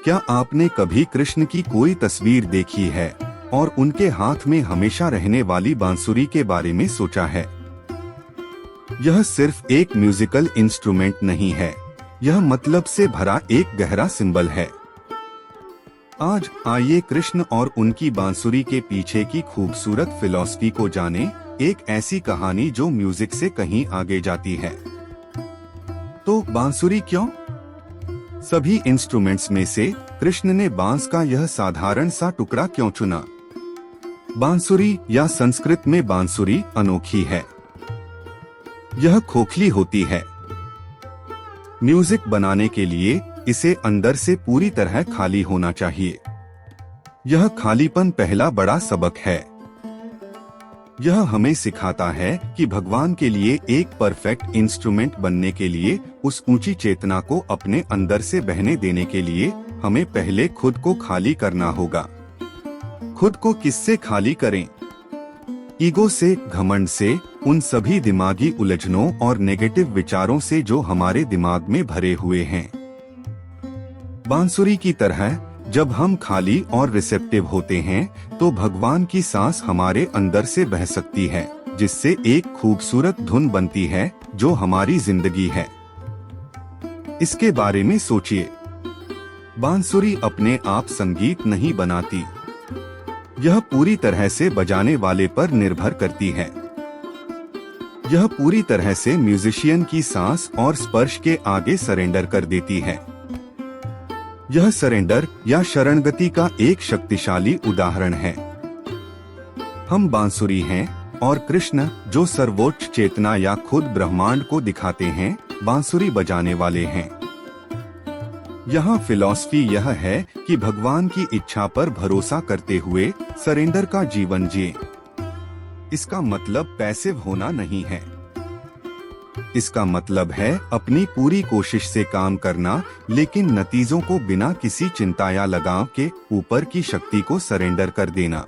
क्या आपने कभी कृष्ण की कोई तस्वीर देखी है और उनके हाथ में हमेशा रहने वाली बांसुरी के बारे में सोचा है? यह सिर्फ एक म्यूजिकल इंस्ट्रूमेंट नहीं है, यह मतलब से भरा एक गहरा सिंबल है। आज आइए कृष्ण और उनकी बांसुरी के पीछे की खूबसूरत फिलॉसफी को जाने, एक ऐसी कहानी जो म्यूजिक से कहीं आगे जाती है। तो बांसुरी क्यों? सभी इंस्ट्रूमेंट्स में से कृष्ण ने बांस का यह साधारण सा टुकड़ा क्यों चुना? बांसुरी या संस्कृत में बांसुरी अनोखी है। यह खोखली होती है। म्यूजिक बनाने के लिए इसे अंदर से पूरी तरह खाली होना चाहिए। यह खालीपन पहला बड़ा सबक है। यह हमें सिखाता है कि भगवान के लिए एक परफेक्ट इंस्ट्रूमेंट बनने के लिए, उस ऊंची चेतना को अपने अंदर से बहने देने के लिए हमें पहले खुद को खाली करना होगा। खुद को किससे खाली करें? ईगो से, घमंड से, उन सभी दिमागी उलझनों और नेगेटिव विचारों से जो हमारे दिमाग में भरे हुए हैं। बांसुरी की तरह जब हम खाली और रिसेप्टिव होते हैं तो भगवान की सांस हमारे अंदर से बह सकती है, जिससे एक खूबसूरत धुन बनती है जो हमारी जिंदगी है। इसके बारे में सोचिए। बांसुरी अपने आप संगीत नहीं बनाती, यह पूरी तरह से बजाने वाले पर निर्भर करती है। यह पूरी तरह से म्यूजिशियन की सांस और स्पर्श के आगे सरेंडर कर देती है। यह सरेंडर या शरणगति का एक शक्तिशाली उदाहरण है। हम बांसुरी हैं और कृष्ण, जो सर्वोच्च चेतना या खुद ब्रह्मांड को दिखाते हैं, बांसुरी बजाने वाले हैं। यहाँ फिलॉसफी यह है कि भगवान की इच्छा पर भरोसा करते हुए सरेंडर का जीवन जिए। इसका मतलब पैसिव होना नहीं है। इसका मतलब है अपनी पूरी कोशिश से काम करना, लेकिन नतीजों को बिना किसी चिंता या लगाव के ऊपर की शक्ति को सरेंडर कर देना।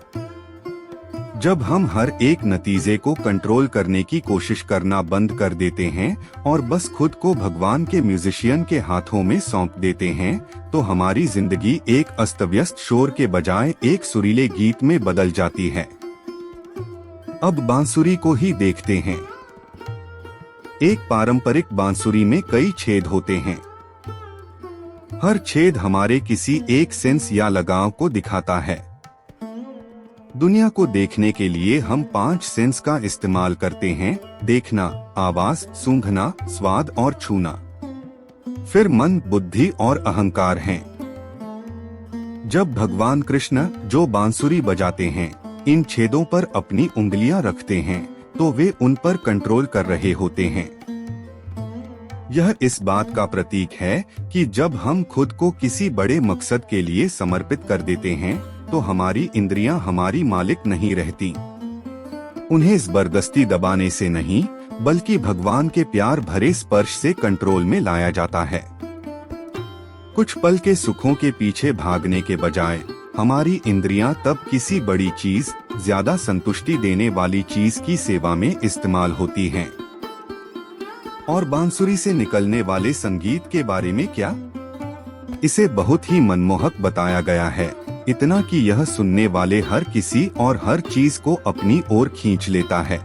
जब हम हर एक नतीजे को कंट्रोल करने की कोशिश करना बंद कर देते हैं और बस खुद को भगवान के म्यूजिशियन के हाथों में सौंप देते हैं, तो हमारी जिंदगी एक अस्तव्यस्त शोर के बजाय एक सुरीले गीत में बदल जाती है। अब बांसुरी को ही देखते हैं। एक पारंपरिक बांसुरी में कई छेद होते हैं। हर छेद हमारे किसी एक सेंस या लगाव को दिखाता है। दुनिया को देखने के लिए हम 5 सेंस का इस्तेमाल करते हैं: देखना, आवाज, सूंघना, स्वाद और छूना। फिर मन, बुद्धि और अहंकार हैं। जब भगवान कृष्ण, जो बांसुरी बजाते हैं, इन छेदों पर अपनी उंगलियां रखते हैं तो वे उन पर कंट्रोल कर रहे होते हैं। यह इस बात का प्रतीक है कि जब हम खुद को किसी बड़े मकसद के लिए समर्पित कर देते हैं तो हमारी इंद्रियां हमारी मालिक नहीं रहती। उन्हें जबरदस्ती दबाने से नहीं, बल्कि भगवान के प्यार भरे स्पर्श से कंट्रोल में लाया जाता है। कुछ पल के सुखों के पीछे भागने के बजाय हमारी इंद्रियां तब किसी बड़ी चीज, ज्यादा संतुष्टि देने वाली चीज की सेवा में इस्तेमाल होती हैं। और बांसुरी से निकलने वाले संगीत के बारे में क्या? इसे बहुत ही मनमोहक बताया गया है, इतना कि यह सुनने वाले हर किसी और हर चीज को अपनी ओर खींच लेता है।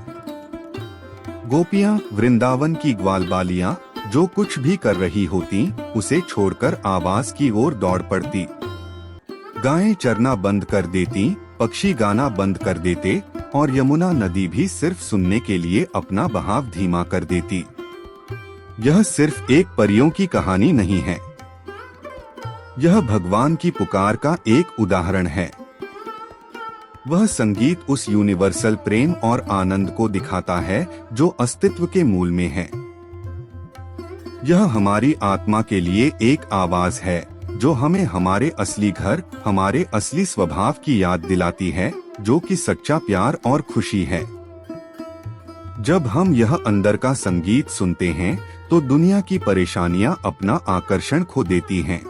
गोपियां, वृंदावन की ग्वालबालियां, जो कुछ भी कर रही होती, उसे छोड़कर आवाज की ओर दौड़ पड़ती। गायें चरना बंद कर देती, पक्षी गाना बंद कर देते और यमुना नदी भी सिर्फ सुनने के लिए अपना बहाव धीमा कर देती। यह सिर्फ एक परियों की कहानी नहीं है, यह भगवान की पुकार का एक उदाहरण है। वह संगीत उस यूनिवर्सल प्रेम और आनंद को दिखाता है जो अस्तित्व के मूल में है। यह हमारी आत्मा के लिए एक आवाज है जो हमें हमारे असली घर, हमारे असली स्वभाव की याद दिलाती है, जो कि सच्चा प्यार और खुशी है। जब हम यह अंदर का संगीत सुनते हैं तो दुनिया की परेशानियां अपना आकर्षण खो देती हैं।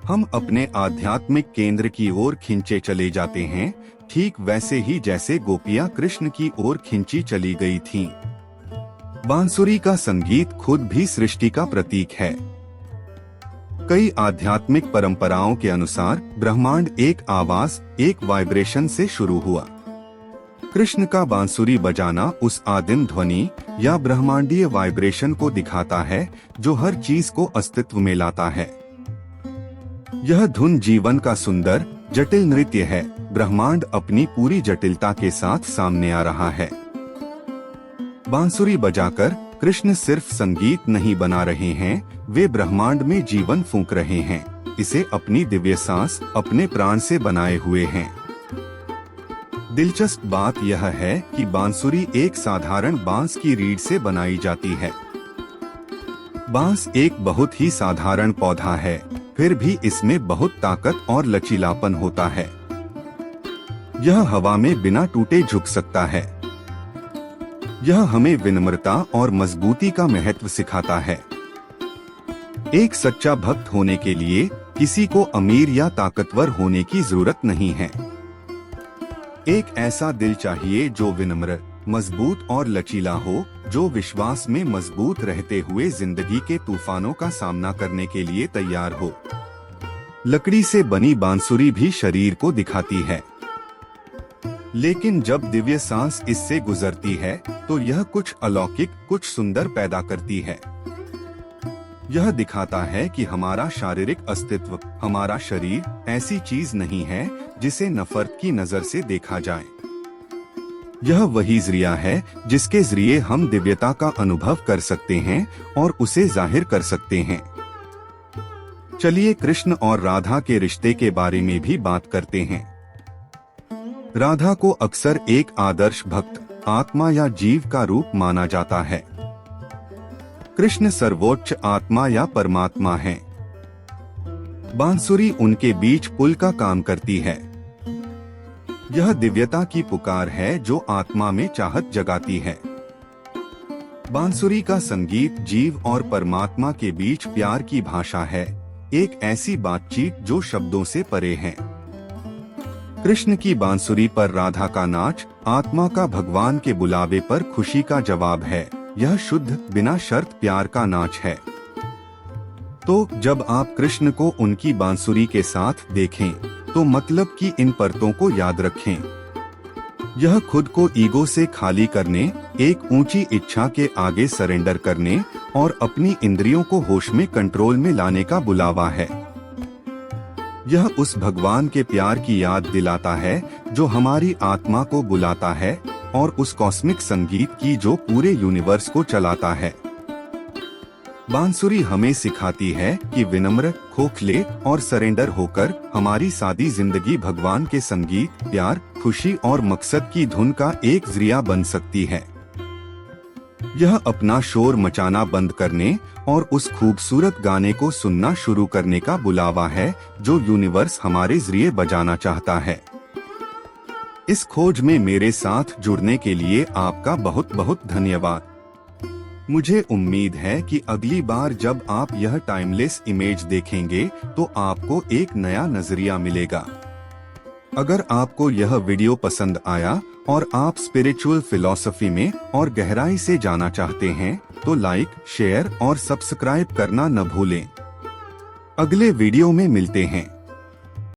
हम अपने आध्यात्मिक केंद्र की ओर खिंचे चले जाते हैं, ठीक वैसे ही जैसे गोपियां कृष्ण की ओर खिंची चली गई थीं। बांसुरी का संगीत खुद भी सृष्टि का प्रतीक है। कई आध्यात्मिक परंपराओं के अनुसार ब्रह्मांड एक आवाज, एक वाइब्रेशन से शुरू हुआ। कृष्ण का बांसुरी बजाना उस आदिम ध्वनि या ब्रह्मांडीय वाइब्रेशन को दिखाता है जो हर चीज को अस्तित्व में लाता है। यह धुन जीवन का सुंदर जटिल नृत्य है। ब्रह्मांड अपनी पूरी जटिलता के साथ सामने आ रहा है। बांसुरी बजाकर कृष्ण सिर्फ संगीत नहीं बना रहे हैं, वे ब्रह्मांड में जीवन फूंक रहे हैं। इसे अपनी दिव्य सांस, अपने प्राण से बनाए हुए हैं। दिलचस्प बात यह है कि बांसुरी एक साधारण बांस की रीढ़ से बनाई जाती है। बांस एक बहुत ही साधारण पौधा है, फिर भी इसमें बहुत ताकत और लचीलापन होता है। यह हवा में बिना टूटे झुक सकता है। यह हमें विनम्रता और मजबूती का महत्व सिखाता है। एक सच्चा भक्त होने के लिए किसी को अमीर या ताकतवर होने की जरूरत नहीं है। एक ऐसा दिल चाहिए जो विनम्र, मजबूत और लचीला हो, जो विश्वास में मजबूत रहते हुए जिंदगी के तूफानों का सामना करने के लिए तैयार हो। लकड़ी से बनी बांसुरी भी शरीर को दिखाती है, लेकिन जब दिव्य सांस इससे गुजरती है तो यह कुछ अलौकिक, कुछ सुंदर पैदा करती है। यह दिखाता है कि हमारा शारीरिक अस्तित्व, हमारा शरीर ऐसी चीज नहीं है जिसे नफरत की नजर से देखा जाए। यह वही जरिया है जिसके जरिए हम दिव्यता का अनुभव कर सकते हैं और उसे जाहिर कर सकते हैं। चलिए कृष्ण और राधा के रिश्ते के बारे में भी बात करते हैं। राधा को अक्सर एक आदर्श भक्त, आत्मा या जीव का रूप माना जाता है। कृष्ण सर्वोच्च आत्मा या परमात्मा हैं। बांसुरी उनके बीच पुल का काम करती है। यह दिव्यता की पुकार है जो आत्मा में चाहत जगाती है। बांसुरी का संगीत जीव और परमात्मा के बीच प्यार की भाषा है, एक ऐसी बातचीत जो शब्दों से परे है। कृष्ण की बांसुरी पर राधा का नाच आत्मा का भगवान के बुलावे पर खुशी का जवाब है। यह शुद्ध, बिना शर्त प्यार का नाच है। तो जब आप कृष्ण को उनकी बांसुरी के साथ देखें तो मतलब कि इन परतों को याद रखें। यह खुद को ईगो से खाली करने, एक ऊंची इच्छा के आगे सरेंडर करने और अपनी इंद्रियों को होश में कंट्रोल में लाने का बुलावा है। यह उस भगवान के प्यार की याद दिलाता है जो हमारी आत्मा को बुलाता है और उस कॉस्मिक संगीत की जो पूरे यूनिवर्स को चलाता है। बांसुरी हमें सिखाती है कि विनम्र, खोखले और सरेंडर होकर हमारी सादी जिंदगी भगवान के संगीत, प्यार, खुशी और मकसद की धुन का एक जरिया बन सकती है। यह अपना शोर मचाना बंद करने और उस खूबसूरत गाने को सुनना शुरू करने का बुलावा है जो यूनिवर्स हमारे जरिए बजाना चाहता है। इस खोज में मेरे साथ जुड़ने के लिए आपका बहुत बहुत धन्यवाद। मुझे उम्मीद है कि अगली बार जब आप यह टाइमलेस इमेज देखेंगे तो आपको एक नया नजरिया मिलेगा। अगर आपको यह वीडियो पसंद आया और आप स्पिरिचुअल फिलॉसफी में और गहराई से जाना चाहते हैं तो लाइक, शेयर और सब्सक्राइब करना न भूलें। अगले वीडियो में मिलते हैं।